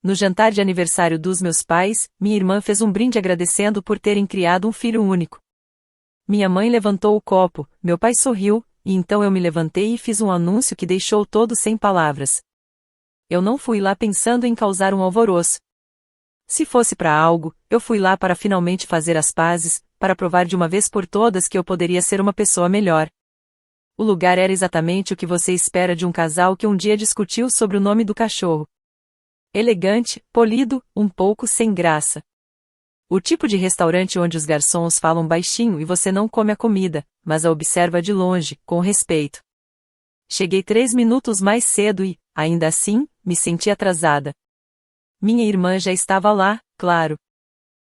No jantar de aniversário dos meus pais, minha irmã fez um brinde agradecendo por terem criado um filho único. Minha mãe levantou o copo, meu pai sorriu, e então eu me levantei e fiz um anúncio que deixou todos sem palavras. Eu não fui lá pensando em causar um alvoroço. Se fosse para algo, eu fui lá para finalmente fazer as pazes, para provar de uma vez por todas que eu poderia ser uma pessoa melhor. O lugar era exatamente o que você espera de um casal que um dia discutiu sobre o nome do cachorro. Elegante, polido, um pouco sem graça. O tipo de restaurante onde os garçons falam baixinho e você não come a comida, mas a observa de longe, com respeito. Cheguei 3 minutos mais cedo e, ainda assim, me senti atrasada. Minha irmã já estava lá, claro.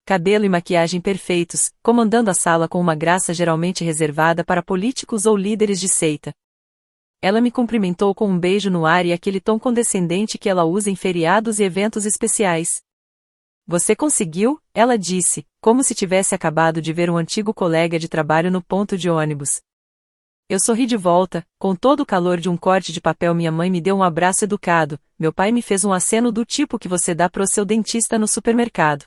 Cabelo e maquiagem perfeitos, comandando a sala com uma graça geralmente reservada para políticos ou líderes de seita. Ela me cumprimentou com um beijo no ar e aquele tom condescendente que ela usa em feriados e eventos especiais. Você conseguiu? Ela disse, como se tivesse acabado de ver um antigo colega de trabalho no ponto de ônibus. Eu sorri de volta, com todo o calor de um corte de papel. Minha mãe me deu um abraço educado, meu pai me fez um aceno do tipo que você dá pro seu dentista no supermercado.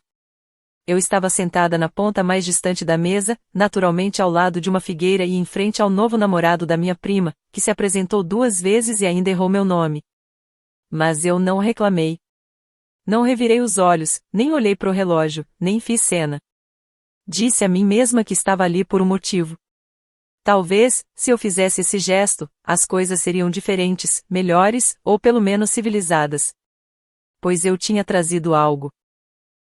Eu estava sentada na ponta mais distante da mesa, naturalmente ao lado de uma figueira e em frente ao novo namorado da minha prima, que se apresentou 2 vezes e ainda errou meu nome. Mas eu não reclamei. Não revirei os olhos, nem olhei pro relógio, nem fiz cena. Disse a mim mesma que estava ali por um motivo. Talvez, se eu fizesse esse gesto, as coisas seriam diferentes, melhores, ou pelo menos civilizadas. Pois eu tinha trazido algo.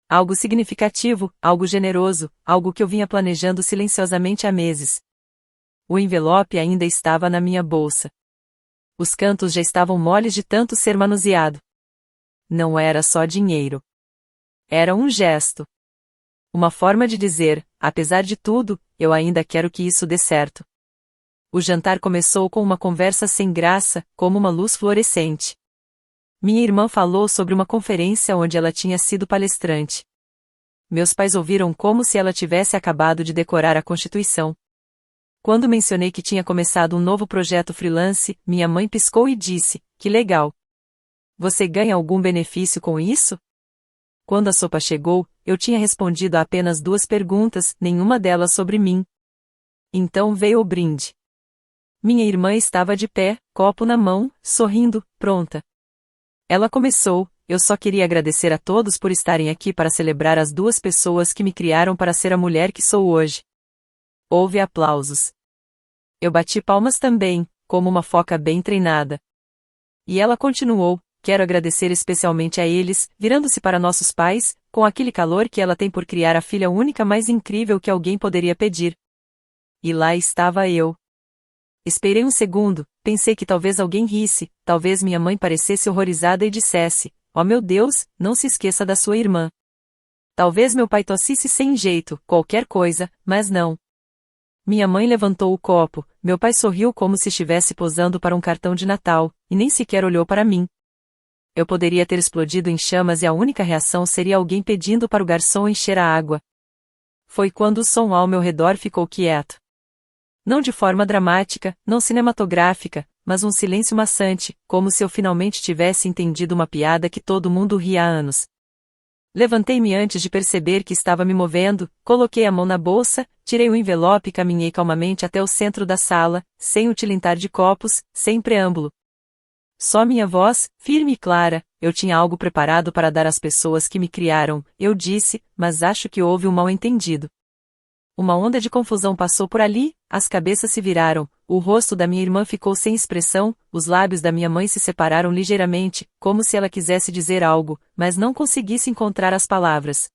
Algo significativo, algo generoso, algo que eu vinha planejando silenciosamente há meses. O envelope ainda estava na minha bolsa. Os cantos já estavam moles de tanto ser manuseado. Não era só dinheiro. Era um gesto. Uma forma de dizer, apesar de tudo, eu ainda quero que isso dê certo. O jantar começou com uma conversa sem graça, como uma luz fluorescente. Minha irmã falou sobre uma conferência onde ela tinha sido palestrante. Meus pais ouviram como se ela tivesse acabado de decorar a Constituição. Quando mencionei que tinha começado um novo projeto freelance, minha mãe piscou e disse, que legal. Você ganha algum benefício com isso? Quando a sopa chegou, eu tinha respondido a apenas 2 perguntas, nenhuma delas sobre mim. Então veio o brinde. Minha irmã estava de pé, copo na mão, sorrindo, pronta. Ela começou, eu só queria agradecer a todos por estarem aqui para celebrar as 2 pessoas que me criaram para ser a mulher que sou hoje. Houve aplausos. Eu bati palmas também, como uma foca bem treinada. E ela continuou, quero agradecer especialmente a eles, virando-se para nossos pais, com aquele calor que ela tem por criar a filha única mais incrível que alguém poderia pedir. E lá estava eu. Esperei um segundo, pensei que talvez alguém risse, talvez minha mãe parecesse horrorizada e dissesse, oh meu Deus, não se esqueça da sua irmã. Talvez meu pai tossisse sem jeito, qualquer coisa, mas não. Minha mãe levantou o copo, meu pai sorriu como se estivesse posando para um cartão de Natal, e nem sequer olhou para mim. Eu poderia ter explodido em chamas e a única reação seria alguém pedindo para o garçom encher a água. Foi quando o som ao meu redor ficou quieto. Não de forma dramática, não cinematográfica, mas um silêncio maçante, como se eu finalmente tivesse entendido uma piada que todo mundo ria há anos. Levantei-me antes de perceber que estava me movendo, coloquei a mão na bolsa, tirei o envelope e caminhei calmamente até o centro da sala, sem o tilintar de copos, sem preâmbulo. Só minha voz, firme e clara, eu tinha algo preparado para dar às pessoas que me criaram, eu disse, mas acho que houve um mal-entendido. Uma onda de confusão passou por ali, as cabeças se viraram, o rosto da minha irmã ficou sem expressão, os lábios da minha mãe se separaram ligeiramente, como se ela quisesse dizer algo, mas não conseguisse encontrar as palavras.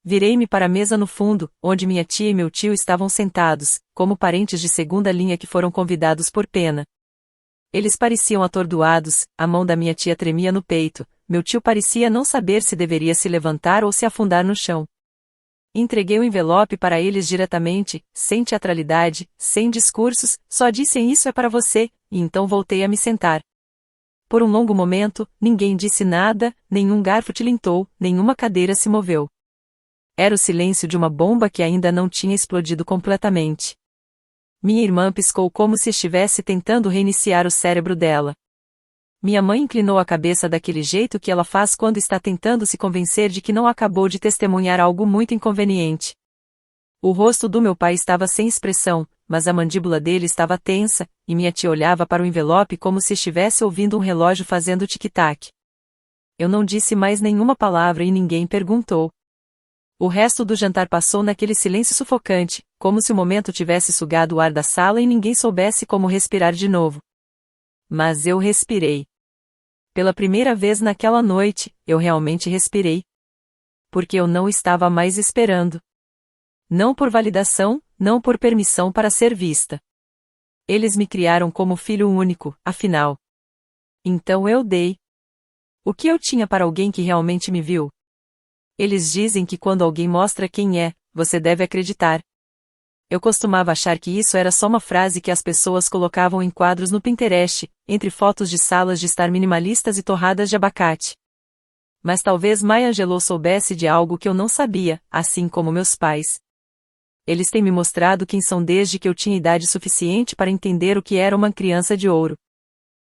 Virei-me para a mesa no fundo, onde minha tia e meu tio estavam sentados, como parentes de segunda linha que foram convidados por pena. Eles pareciam atordoados, a mão da minha tia tremia no peito, meu tio parecia não saber se deveria se levantar ou se afundar no chão. Entreguei o envelope para eles diretamente, sem teatralidade, sem discursos, só disse isso é para você, e então voltei a me sentar. Por um longo momento, ninguém disse nada, nenhum garfo tilintou, nenhuma cadeira se moveu. Era o silêncio de uma bomba que ainda não tinha explodido completamente. Minha irmã piscou como se estivesse tentando reiniciar o cérebro dela. Minha mãe inclinou a cabeça daquele jeito que ela faz quando está tentando se convencer de que não acabou de testemunhar algo muito inconveniente. O rosto do meu pai estava sem expressão, mas a mandíbula dele estava tensa, e minha tia olhava para o envelope como se estivesse ouvindo um relógio fazendo tic-tac. Eu não disse mais nenhuma palavra e ninguém perguntou. O resto do jantar passou naquele silêncio sufocante, como se o momento tivesse sugado o ar da sala e ninguém soubesse como respirar de novo. Mas eu respirei. Pela primeira vez naquela noite, eu realmente respirei. Porque eu não estava mais esperando. Não por validação, não por permissão para ser vista. Eles me criaram como filho único, afinal. Então eu dei. O que eu tinha para alguém que realmente me viu? Eles dizem que quando alguém mostra quem é, você deve acreditar. Eu costumava achar que isso era só uma frase que as pessoas colocavam em quadros no Pinterest, entre fotos de salas de estar minimalistas e torradas de abacate. Mas talvez Maya Angelou soubesse de algo que eu não sabia, assim como meus pais. Eles têm me mostrado quem são desde que eu tinha idade suficiente para entender o que era uma criança de ouro.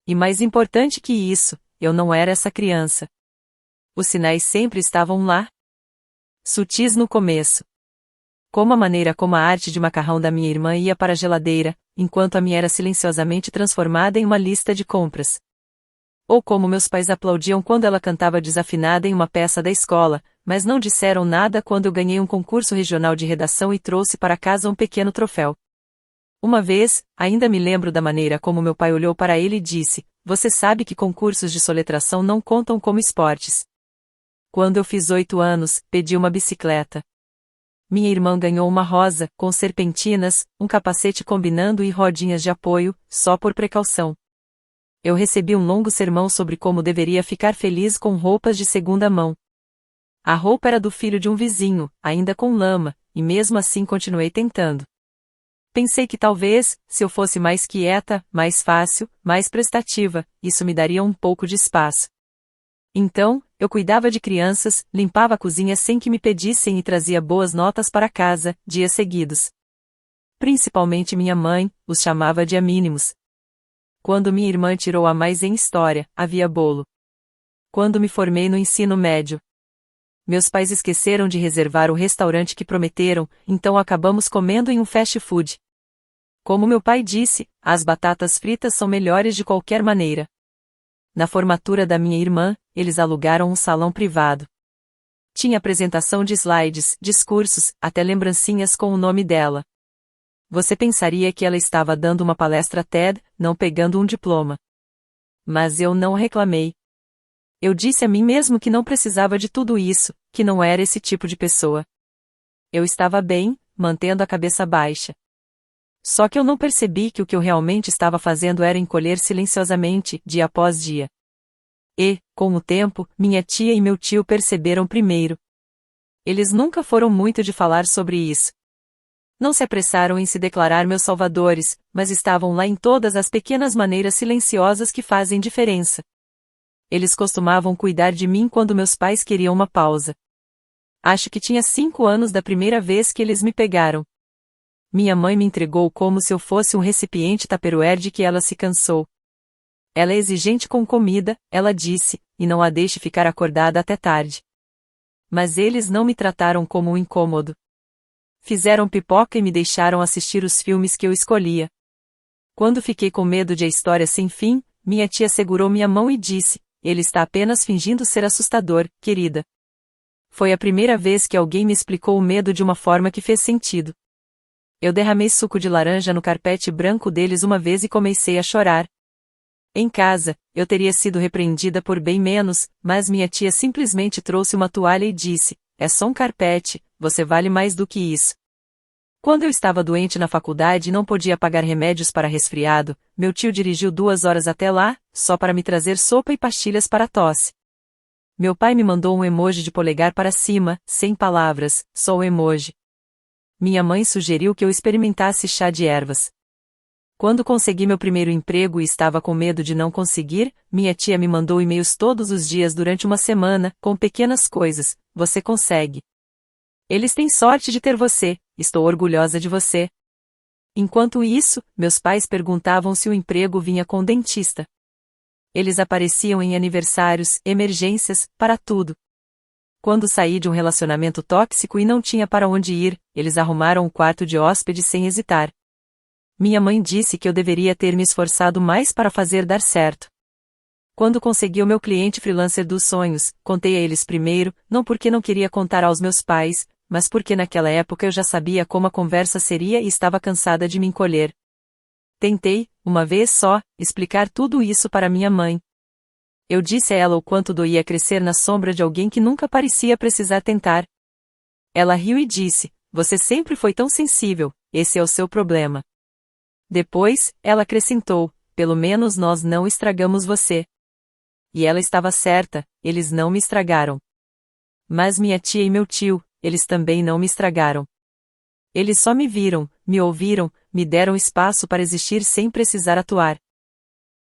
E mais importante que isso, eu não era essa criança. Os sinais sempre estavam lá. Sutis no começo. Como a maneira como a arte de macarrão da minha irmã ia para a geladeira, enquanto a minha era silenciosamente transformada em uma lista de compras. Ou como meus pais aplaudiam quando ela cantava desafinada em uma peça da escola, mas não disseram nada quando eu ganhei um concurso regional de redação e trouxe para casa um pequeno troféu. Uma vez, ainda me lembro da maneira como meu pai olhou para ele e disse: "Você sabe que concursos de soletração não contam como esportes." Quando eu fiz 8 anos, pedi uma bicicleta. Minha irmã ganhou uma rosa, com serpentinas, um capacete combinando e rodinhas de apoio, só por precaução. Eu recebi um longo sermão sobre como deveria ficar feliz com roupas de segunda mão. A roupa era do filho de um vizinho, ainda com lama, e mesmo assim continuei tentando. Pensei que talvez, se eu fosse mais quieta, mais fácil, mais prestativa, isso me daria um pouco de espaço. Então, eu cuidava de crianças, limpava a cozinha sem que me pedissem e trazia boas notas para casa, dias seguidos. Principalmente minha mãe, os chamava de amínimos. Quando minha irmã tirou a mais em história, havia bolo. Quando me formei no ensino médio, meus pais esqueceram de reservar o restaurante que prometeram, então acabamos comendo em um fast food. Como meu pai disse, as batatas fritas são melhores de qualquer maneira. Na formatura da minha irmã, eles alugaram um salão privado. Tinha apresentação de slides, discursos, até lembrancinhas com o nome dela. Você pensaria que ela estava dando uma palestra TED, não pegando um diploma. Mas eu não reclamei. Eu disse a mim mesmo que não precisava de tudo isso, que não era esse tipo de pessoa. Eu estava bem, mantendo a cabeça baixa. Só que eu não percebi que o que eu realmente estava fazendo era encolher silenciosamente, dia após dia. E, com o tempo, minha tia e meu tio perceberam primeiro. Eles nunca foram muito de falar sobre isso. Não se apressaram em se declarar meus salvadores, mas estavam lá em todas as pequenas maneiras silenciosas que fazem diferença. Eles costumavam cuidar de mim quando meus pais queriam uma pausa. Acho que tinha 5 anos da primeira vez que eles me pegaram. Minha mãe me entregou como se eu fosse um recipiente Tupperware de que ela se cansou. Ela é exigente com comida, ela disse, e não a deixe ficar acordada até tarde. Mas eles não me trataram como um incômodo. Fizeram pipoca e me deixaram assistir os filmes que eu escolhia. Quando fiquei com medo de a história sem fim, minha tia segurou minha mão e disse: "Ele está apenas fingindo ser assustador, querida." Foi a primeira vez que alguém me explicou o medo de uma forma que fez sentido. Eu derramei suco de laranja no carpete branco deles uma vez e comecei a chorar. Em casa, eu teria sido repreendida por bem menos, mas minha tia simplesmente trouxe uma toalha e disse: "É só um carpete, você vale mais do que isso." Quando eu estava doente na faculdade e não podia pagar remédios para resfriado, meu tio dirigiu 2 horas até lá, só para me trazer sopa e pastilhas para a tosse. Meu pai me mandou um emoji de polegar para cima, sem palavras, só o emoji. Minha mãe sugeriu que eu experimentasse chá de ervas. Quando consegui meu primeiro emprego e estava com medo de não conseguir, minha tia me mandou e-mails todos os dias durante uma semana, com pequenas coisas: "Você consegue. Eles têm sorte de ter você, estou orgulhosa de você." Enquanto isso, meus pais perguntavam se o emprego vinha com o dentista. Eles apareciam em aniversários, emergências, para tudo. Quando saí de um relacionamento tóxico e não tinha para onde ir, eles arrumaram um quarto de hóspede sem hesitar. Minha mãe disse que eu deveria ter me esforçado mais para fazer dar certo. Quando consegui o meu cliente freelancer dos sonhos, contei a eles primeiro, não porque não queria contar aos meus pais, mas porque naquela época eu já sabia como a conversa seria e estava cansada de me encolher. Tentei, uma vez só, explicar tudo isso para minha mãe. Eu disse a ela o quanto doía crescer na sombra de alguém que nunca parecia precisar tentar. Ela riu e disse: "Você sempre foi tão sensível, esse é o seu problema." Depois, ela acrescentou: "Pelo menos nós não estragamos você." E ela estava certa, eles não me estragaram. Mas minha tia e meu tio, eles também não me estragaram. Eles só me viram, me ouviram, me deram espaço para existir sem precisar atuar.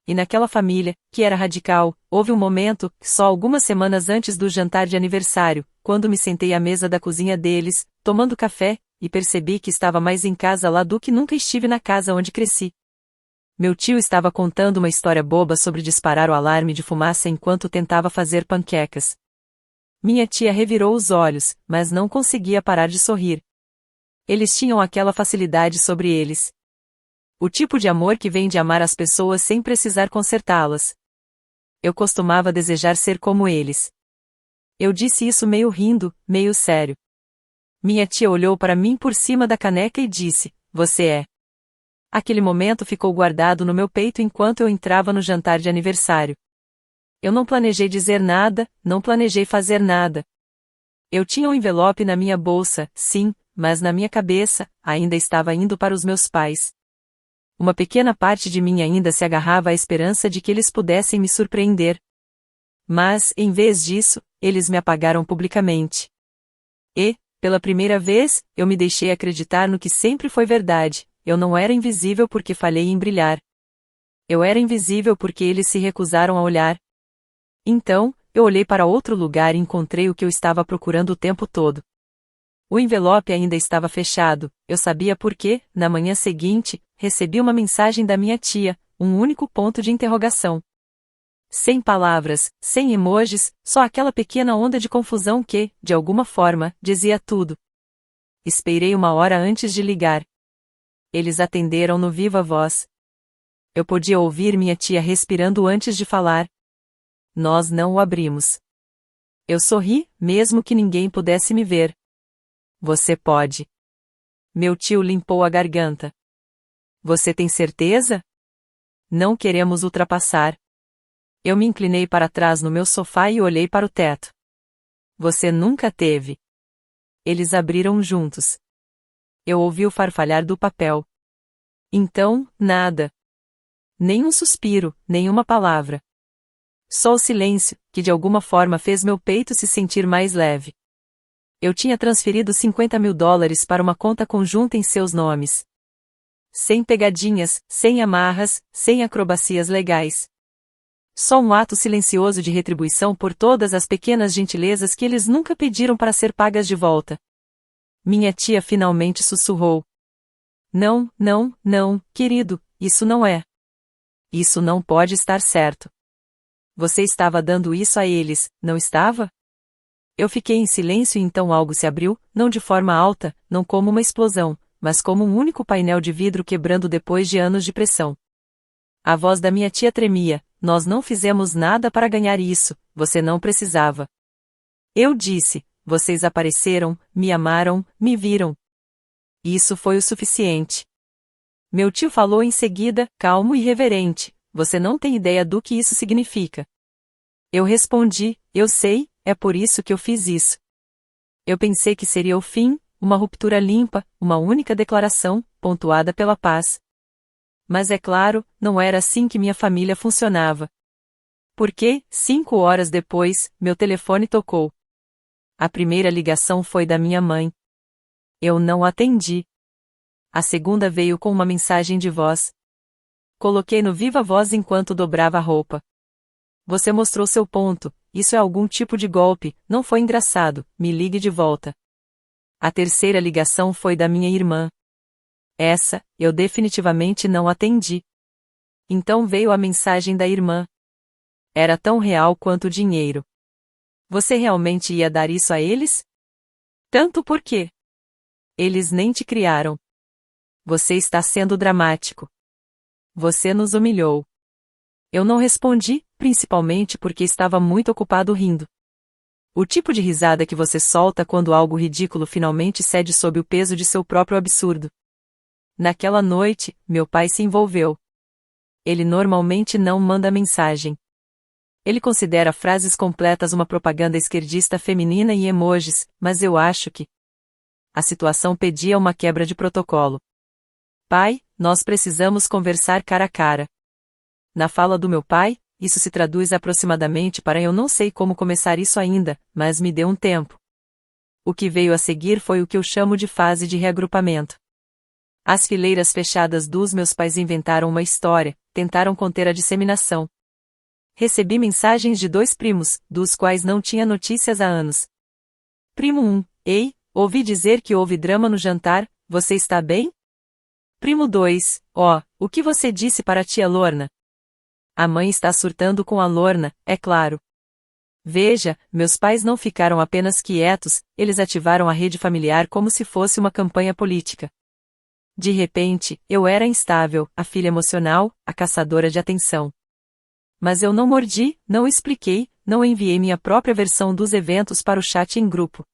E naquela família, que era radical, houve um momento, só algumas semanas antes do jantar de aniversário, quando me sentei à mesa da cozinha deles, tomando café, e percebi que estava mais em casa lá do que nunca estive na casa onde cresci. Meu tio estava contando uma história boba sobre disparar o alarme de fumaça enquanto tentava fazer panquecas. Minha tia revirou os olhos, mas não conseguia parar de sorrir. Eles tinham aquela facilidade sobre eles. O tipo de amor que vem de amar as pessoas sem precisar consertá-las. Eu costumava desejar ser como eles. Eu disse isso meio rindo, meio sério. Minha tia olhou para mim por cima da caneca e disse: "Você é." Aquele momento ficou guardado no meu peito enquanto eu entrava no jantar de aniversário. Eu não planejei dizer nada, não planejei fazer nada. Eu tinha um envelope na minha bolsa, sim, mas na minha cabeça, ainda estava indo para os meus pais. Uma pequena parte de mim ainda se agarrava à esperança de que eles pudessem me surpreender. Mas, em vez disso, eles me apagaram publicamente. E, pela primeira vez, eu me deixei acreditar no que sempre foi verdade: eu não era invisível porque falhei em brilhar. Eu era invisível porque eles se recusaram a olhar. Então, eu olhei para outro lugar e encontrei o que eu estava procurando o tempo todo. O envelope ainda estava fechado, eu sabia porque, na manhã seguinte, recebi uma mensagem da minha tia, um único ponto de interrogação. Sem palavras, sem emojis, só aquela pequena onda de confusão que, de alguma forma, dizia tudo. Esperei 1 hora antes de ligar. Eles atenderam no viva voz. Eu podia ouvir minha tia respirando antes de falar. Nós não o abrimos. Eu sorri, mesmo que ninguém pudesse me ver. Você pode. Meu tio limpou a garganta. Você tem certeza? Não queremos ultrapassar. Eu me inclinei para trás no meu sofá e olhei para o teto. Você nunca teve. Eles abriram juntos. Eu ouvi o farfalhar do papel. Então, nada. Nem um suspiro, nenhuma palavra. Só o silêncio, que de alguma forma fez meu peito se sentir mais leve. Eu tinha transferido $50.000 para uma conta conjunta em seus nomes. Sem pegadinhas, sem amarras, sem acrobacias legais. Só um ato silencioso de retribuição por todas as pequenas gentilezas que eles nunca pediram para ser pagas de volta. Minha tia finalmente sussurrou. Não, não, não, querido, isso não é. Isso não pode estar certo. Você estava dando isso a eles, não estava? Eu fiquei em silêncio e então algo se abriu, não de forma alta, não como uma explosão, mas como um único painel de vidro quebrando depois de anos de pressão. A voz da minha tia tremia: "Nós não fizemos nada para ganhar isso, você não precisava." Eu disse: "Vocês apareceram, me amaram, me viram. Isso foi o suficiente." Meu tio falou em seguida, calmo e reverente: "Você não tem ideia do que isso significa." Eu respondi: "Eu sei, é por isso que eu fiz isso." Eu pensei que seria o fim, uma ruptura limpa, uma única declaração, pontuada pela paz. Mas é claro, não era assim que minha família funcionava. Porque, 5 horas depois, meu telefone tocou. A primeira ligação foi da minha mãe. Eu não atendi. A segunda veio com uma mensagem de voz. Coloquei no viva voz enquanto dobrava a roupa. Você mostrou seu ponto, isso é algum tipo de golpe, não foi engraçado, me ligue de volta. A terceira ligação foi da minha irmã. Essa, eu definitivamente não atendi. Então veio a mensagem da irmã. Era tão real quanto o dinheiro. Você realmente ia dar isso a eles? Tanto por quê? Eles nem te criaram. Você está sendo dramático. Você nos humilhou. Eu não respondi, principalmente porque estava muito ocupado rindo. O tipo de risada que você solta quando algo ridículo finalmente cede sob o peso de seu próprio absurdo. Naquela noite, meu pai se envolveu. Ele normalmente não manda mensagem. Ele considera frases completas uma propaganda esquerdista feminina e emojis, mas eu acho que a situação pedia uma quebra de protocolo. Pai, nós precisamos conversar cara a cara. Na fala do meu pai, isso se traduz aproximadamente para eu não sei como começar isso ainda, mas me dê um tempo. O que veio a seguir foi o que eu chamo de fase de reagrupamento. As fileiras fechadas dos meus pais inventaram uma história, tentaram conter a disseminação. Recebi mensagens de 2 primos, dos quais não tinha notícias há anos. Primo 1, ei, ouvi dizer que houve drama no jantar, você está bem? Primo 2, ó, o que você disse para a tia Lorna? A mãe está surtando com a Lorna, é claro. Veja, meus pais não ficaram apenas quietos, eles ativaram a rede familiar como se fosse uma campanha política. De repente, eu era instável, a filha emocional, a caçadora de atenção. Mas eu não mordi, não expliquei, não enviei minha própria versão dos eventos para o chat em grupo.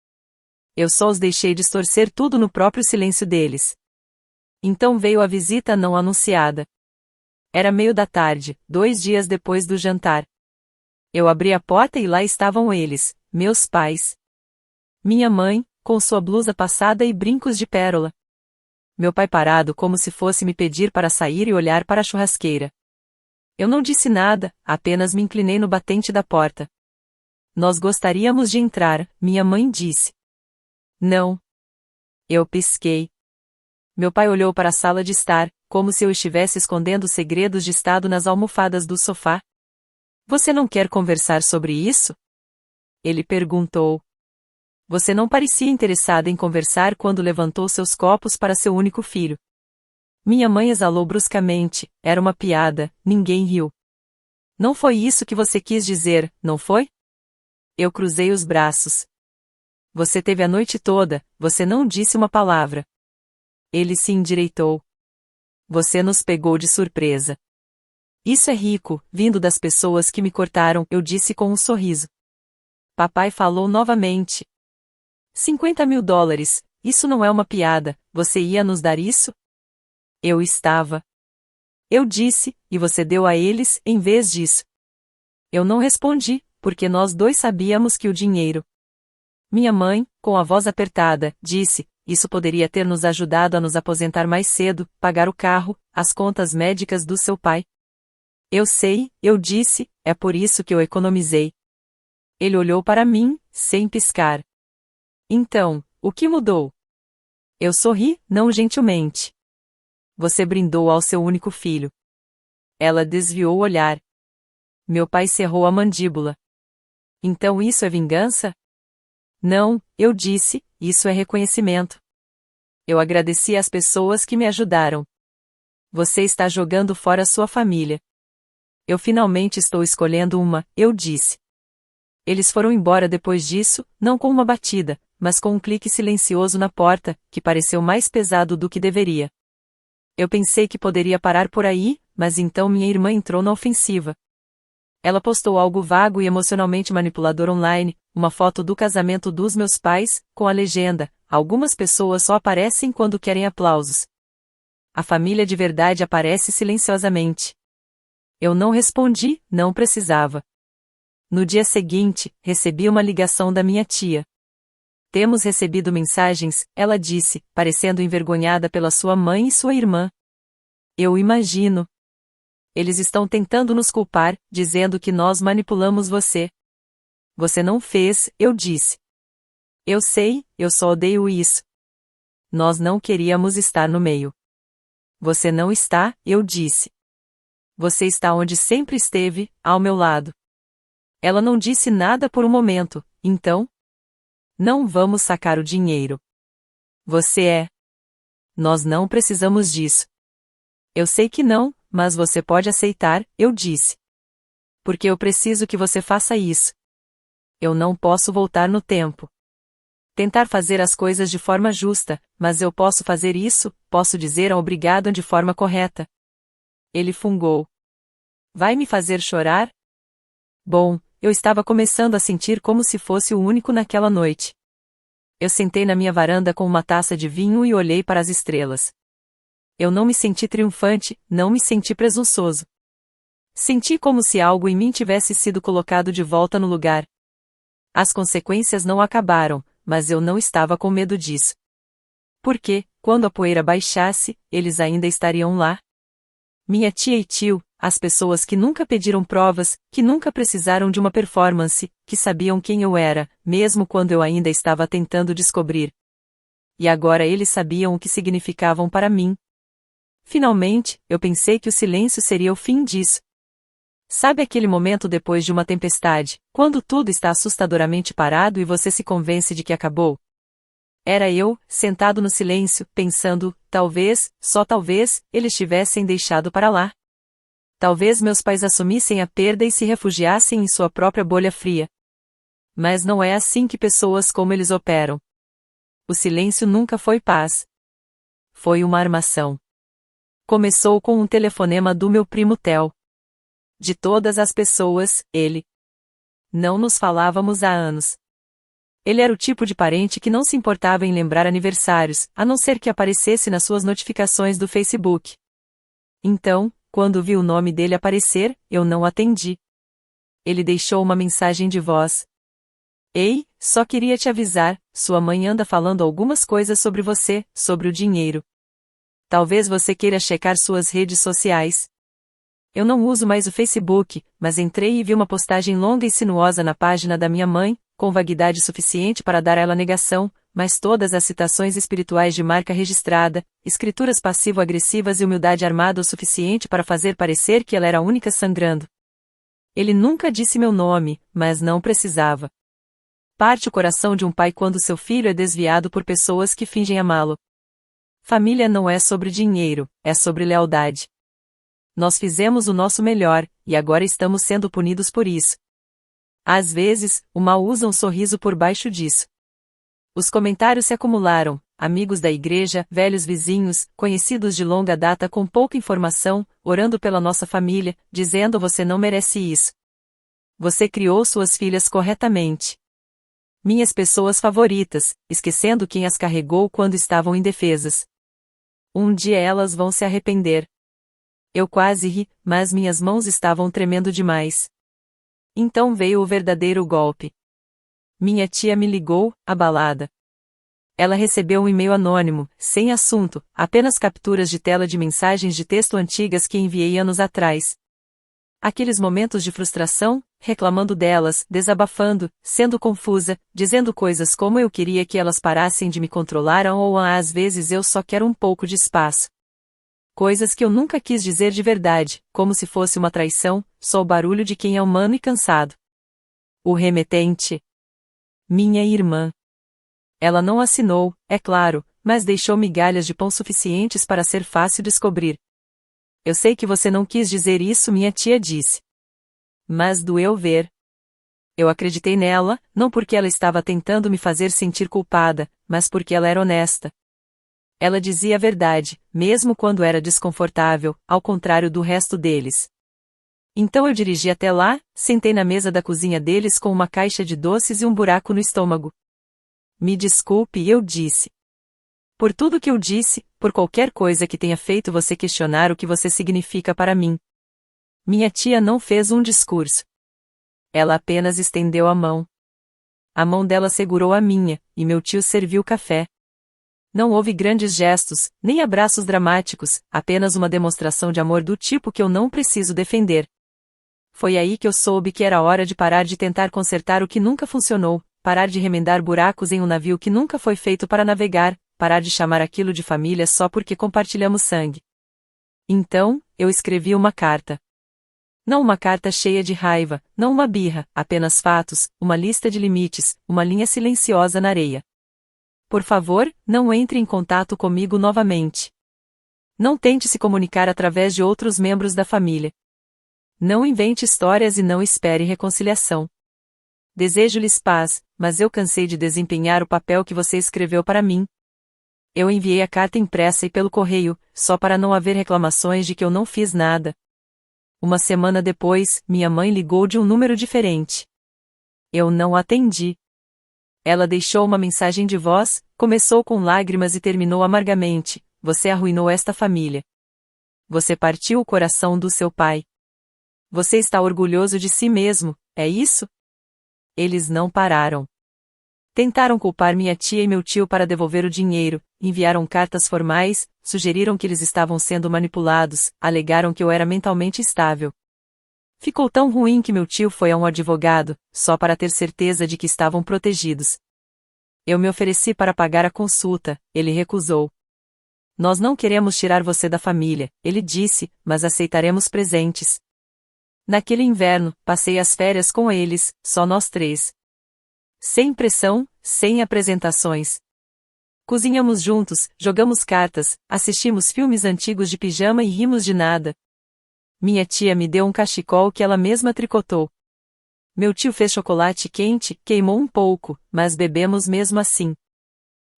Eu só os deixei distorcer tudo no próprio silêncio deles. Então veio a visita não anunciada. Era meio da tarde, 2 dias depois do jantar. Eu abri a porta e lá estavam eles, meus pais. Minha mãe, com sua blusa passada e brincos de pérola. Meu pai parado como se fosse me pedir para sair e olhar para a churrasqueira. Eu não disse nada, apenas me inclinei no batente da porta. Nós gostaríamos de entrar, minha mãe disse. Não. Eu pisquei. Meu pai olhou para a sala de estar, como se eu estivesse escondendo segredos de estado nas almofadas do sofá. Você não quer conversar sobre isso? Ele perguntou. Você não parecia interessada em conversar quando levantou seus copos para seu único filho. Minha mãe exalou bruscamente, era uma piada, ninguém riu. Não foi isso que você quis dizer, não foi? Eu cruzei os braços. Você teve a noite toda, você não disse uma palavra. Ele se endireitou. Você nos pegou de surpresa. Isso é rico, vindo das pessoas que me cortaram, eu disse com um sorriso. Papai falou novamente. $50.000, isso não é uma piada, você ia nos dar isso? Eu estava. Eu disse, e você deu a eles, em vez disso. Eu não respondi, porque nós dois sabíamos que o dinheiro. Minha mãe, com a voz apertada, disse, isso poderia ter nos ajudado a nos aposentar mais cedo, pagar o carro, as contas médicas do seu pai. Eu sei, eu disse, é por isso que eu economizei. Ele olhou para mim, sem piscar. Então, o que mudou? Eu sorri, não gentilmente. Você brindou ao seu único filho. Ela desviou o olhar. Meu pai cerrou a mandíbula. Então isso é vingança? Não, eu disse, isso é reconhecimento. Eu agradeci às pessoas que me ajudaram. Você está jogando fora sua família. Eu finalmente estou escolhendo uma, eu disse. Eles foram embora depois disso, não com uma batida, mas com um clique silencioso na porta, que pareceu mais pesado do que deveria. Eu pensei que poderia parar por aí, mas então minha irmã entrou na ofensiva. Ela postou algo vago e emocionalmente manipulador online, uma foto do casamento dos meus pais, com a legenda: algumas pessoas só aparecem quando querem aplausos. A família de verdade aparece silenciosamente. Eu não respondi, não precisava. No dia seguinte, recebi uma ligação da minha tia. Temos recebido mensagens, ela disse, parecendo envergonhada pela sua mãe e sua irmã. Eu imagino. Eles estão tentando nos culpar, dizendo que nós manipulamos você. Você não fez, eu disse. Eu sei, eu só odeio isso. Nós não queríamos estar no meio. Você não está, eu disse. Você está onde sempre esteve, ao meu lado. Ela não disse nada por um momento, então? Não vamos sacar o dinheiro. Você é. Nós não precisamos disso. Eu sei que não, mas você pode aceitar, eu disse. Porque eu preciso que você faça isso. Eu não posso voltar no tempo. Tentar fazer as coisas de forma justa, mas eu posso fazer isso, posso dizer a obrigado de forma correta. Ele fungou. Vai me fazer chorar? Bom, eu estava começando a sentir como se fosse o único naquela noite. Eu sentei na minha varanda com uma taça de vinho e olhei para as estrelas. Eu não me senti triunfante, não me senti presunçoso. Senti como se algo em mim tivesse sido colocado de volta no lugar. As consequências não acabaram, mas eu não estava com medo disso. Porque, quando a poeira baixasse, eles ainda estariam lá. Minha tia e tio, as pessoas que nunca pediram provas, que nunca precisaram de uma performance, que sabiam quem eu era, mesmo quando eu ainda estava tentando descobrir. E agora eles sabiam o que significavam para mim. Finalmente, eu pensei que o silêncio seria o fim disso. Sabe aquele momento depois de uma tempestade, quando tudo está assustadoramente parado e você se convence de que acabou? Era eu, sentado no silêncio, pensando, talvez, só talvez, eles tivessem deixado para lá. Talvez meus pais assumissem a perda e se refugiassem em sua própria bolha fria. Mas não é assim que pessoas como eles operam. O silêncio nunca foi paz. Foi uma armação. Começou com um telefonema do meu primo Theo. De todas as pessoas, ele. Não nos falávamos há anos. Ele era o tipo de parente que não se importava em lembrar aniversários, a não ser que aparecesse nas suas notificações do Facebook. Então, quando vi o nome dele aparecer, eu não atendi. Ele deixou uma mensagem de voz. Ei, só queria te avisar, sua mãe anda falando algumas coisas sobre você, sobre o dinheiro. Talvez você queira checar suas redes sociais. Eu não uso mais o Facebook, mas entrei e vi uma postagem longa e sinuosa na página da minha mãe, com vaguidade suficiente para dar a ela negação, mas todas as citações espirituais de marca registrada, escrituras passivo-agressivas e humildade armada o suficiente para fazer parecer que ela era a única sangrando. Ele nunca disse meu nome, mas não precisava. Parte o coração de um pai quando seu filho é desviado por pessoas que fingem amá-lo. Família não é sobre dinheiro, é sobre lealdade. Nós fizemos o nosso melhor, e agora estamos sendo punidos por isso. Às vezes, o mal usa um sorriso por baixo disso. Os comentários se acumularam, amigos da igreja, velhos vizinhos, conhecidos de longa data com pouca informação, orando pela nossa família, dizendo você não merece isso. Você criou suas filhas corretamente. Minhas pessoas favoritas, esquecendo quem as carregou quando estavam indefesas. Um dia elas vão se arrepender. Eu quase ri, mas minhas mãos estavam tremendo demais. Então veio o verdadeiro golpe. Minha tia me ligou, abalada. Ela recebeu um e-mail anônimo, sem assunto, apenas capturas de tela de mensagens de texto antigas que enviei anos atrás. Aqueles momentos de frustração, reclamando delas, desabafando, sendo confusa, dizendo coisas como eu queria que elas parassem de me controlar ou às vezes eu só quero um pouco de espaço. Coisas que eu nunca quis dizer de verdade, como se fosse uma traição, só o barulho de quem é humano e cansado. O remetente. Minha irmã. Ela não assinou, é claro, mas deixou migalhas de pão suficientes para ser fácil descobrir. Eu sei que você não quis dizer isso, minha tia disse. Mas doeu ver. Eu acreditei nela, não porque ela estava tentando me fazer sentir culpada, mas porque ela era honesta. Ela dizia a verdade, mesmo quando era desconfortável, ao contrário do resto deles. Então eu dirigi até lá, sentei na mesa da cozinha deles com uma caixa de doces e um buraco no estômago. Me desculpe, eu disse. Por tudo que eu disse, por qualquer coisa que tenha feito você questionar o que você significa para mim. Minha tia não fez um discurso. Ela apenas estendeu a mão. A mão dela segurou a minha, e meu tio serviu café. Não houve grandes gestos, nem abraços dramáticos, apenas uma demonstração de amor do tipo que eu não preciso defender. Foi aí que eu soube que era hora de parar de tentar consertar o que nunca funcionou, parar de remendar buracos em um navio que nunca foi feito para navegar, parar de chamar aquilo de família só porque compartilhamos sangue. Então, eu escrevi uma carta. Não uma carta cheia de raiva, não uma birra, apenas fatos, uma lista de limites, uma linha silenciosa na areia. Por favor, não entre em contato comigo novamente. Não tente se comunicar através de outros membros da família. Não invente histórias e não espere reconciliação. Desejo-lhes paz, mas eu cansei de desempenhar o papel que você escreveu para mim. Eu enviei a carta impressa e pelo correio, só para não haver reclamações de que eu não fiz nada. Uma semana depois, minha mãe ligou de um número diferente. Eu não atendi. Ela deixou uma mensagem de voz, começou com lágrimas e terminou amargamente: você arruinou esta família. Você partiu o coração do seu pai. Você está orgulhoso de si mesmo, é isso? Eles não pararam. Tentaram culpar minha tia e meu tio para devolver o dinheiro, enviaram cartas formais, sugeriram que eles estavam sendo manipulados, alegaram que eu era mentalmente instável. Ficou tão ruim que meu tio foi a um advogado, só para ter certeza de que estavam protegidos. Eu me ofereci para pagar a consulta, ele recusou. Nós não queremos tirar você da família, ele disse, mas aceitaremos presentes. Naquele inverno, passei as férias com eles, só nós três. Sem pressão, sem apresentações. Cozinhamos juntos, jogamos cartas, assistimos filmes antigos de pijama e rimos de nada. Minha tia me deu um cachecol que ela mesma tricotou. Meu tio fez chocolate quente, queimou um pouco, mas bebemos mesmo assim.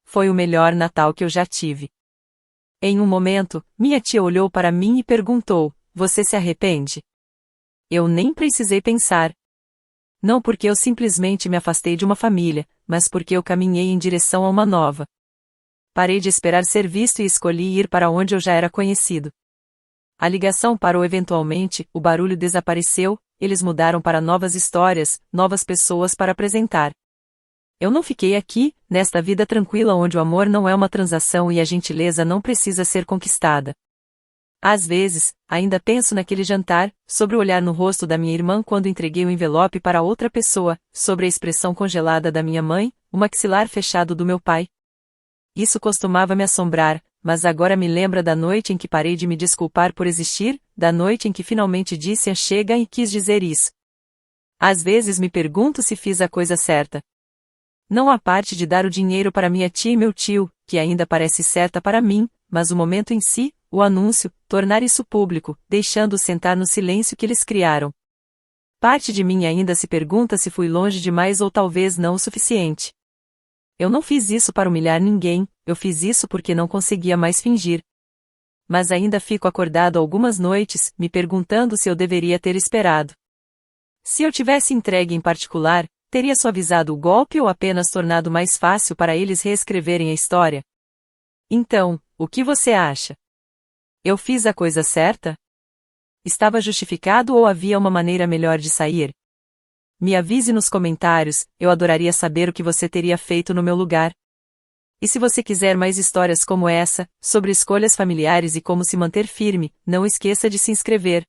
Foi o melhor Natal que eu já tive. Em um momento, minha tia olhou para mim e perguntou: você se arrepende? Eu nem precisei pensar. Não porque eu simplesmente me afastei de uma família, mas porque eu caminhei em direção a uma nova. Parei de esperar ser visto e escolhi ir para onde eu já era conhecido. A ligação parou eventualmente, o barulho desapareceu, eles mudaram para novas histórias, novas pessoas para apresentar. Eu não fiquei aqui, nesta vida tranquila onde o amor não é uma transação e a gentileza não precisa ser conquistada. Às vezes, ainda penso naquele jantar, sobre o olhar no rosto da minha irmã quando entreguei o envelope para outra pessoa, sobre a expressão congelada da minha mãe, o maxilar fechado do meu pai. Isso costumava me assombrar, mas agora me lembra da noite em que parei de me desculpar por existir, da noite em que finalmente disse chega e quis dizer isso. Às vezes me pergunto se fiz a coisa certa. Não a parte de dar o dinheiro para minha tia e meu tio, que ainda parece certa para mim, mas o momento em si, o anúncio, tornar isso público, deixando-os sentar no silêncio que eles criaram. Parte de mim ainda se pergunta se fui longe demais ou talvez não o suficiente. Eu não fiz isso para humilhar ninguém, eu fiz isso porque não conseguia mais fingir. Mas ainda fico acordado algumas noites, me perguntando se eu deveria ter esperado. Se eu tivesse entregue em particular, teria suavizado o golpe ou apenas tornado mais fácil para eles reescreverem a história? Então, o que você acha? Eu fiz a coisa certa? Estava justificado ou havia uma maneira melhor de sair? Me avise nos comentários, eu adoraria saber o que você teria feito no meu lugar. E se você quiser mais histórias como essa, sobre escolhas familiares e como se manter firme, não esqueça de se inscrever.